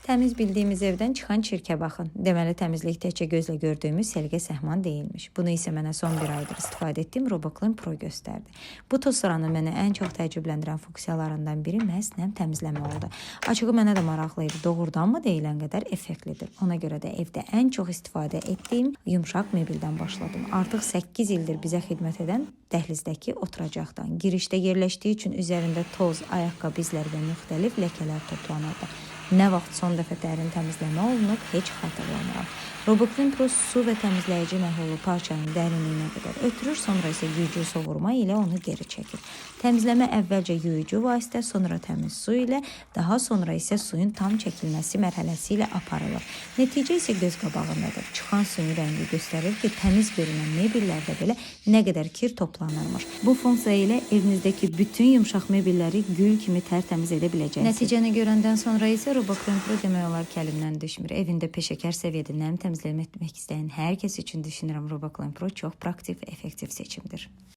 Təmiz bildiyimiz evdən çıxan çirkə baxın. Deməli, təmizlik təkcə gözlə gördüyümüz səlqə səhman deyilmiş. Bunu isə mənə son bir aydır istifadə etdiyim RoboClean Pro göstərdi. Bu tostoranın mənə ən çox təəccübləndirən funksiyalarından biri məhz nəm təmizləmə oldu. Açığı mənə də maraqlı idi. Doğrudanmı deyilən qədər effektlidir. Ona görə də evdə ən çox istifadə etdiyim yumşaq mebeldən başladım. Artıq 8 ildir bizə xidmət edən dəhlizdəki oturacaqdan. Girişdə yerləşdiyi üçün üzərində toz, ayaqqabı izləri və müxtəlif ləkələr toplanırdı. Nə vaxt son dəfə dərin təmizləmə olunub, heç xatırlamıram. RoboClean Pro su və təmizləyici məhlulu parçanın dərinliyinə qədər ötürür, sonra isə güclü sovurma ilə onu geri çəkir. Təmizləmə əvvəlcə yuyucu vasitə, sonra təmiz su ilə, daha sonra isə suyun tam çəkilməsi mərhələsi ilə aparılır. Nəticə isə göz qabağındadır. Çıxan suyun rəngi göstərir ki, təmiz görünən mebellərdə belə nə qədər kir toplanırmış. Bu funksiya ilə evinizdəki bütün yumşaq mebelləri gül kimi tərtəmiz edə biləcəksiniz. Nəticəni görəndən sonra isə RoboClean Pro demək olar ki, əlimdən düşmür. Evində peşəkar səviyyədə nəm təmizləmək istəyən hər kəs üçün düşünürəm RoboClean Pro çox praktik və effektiv seçimdir.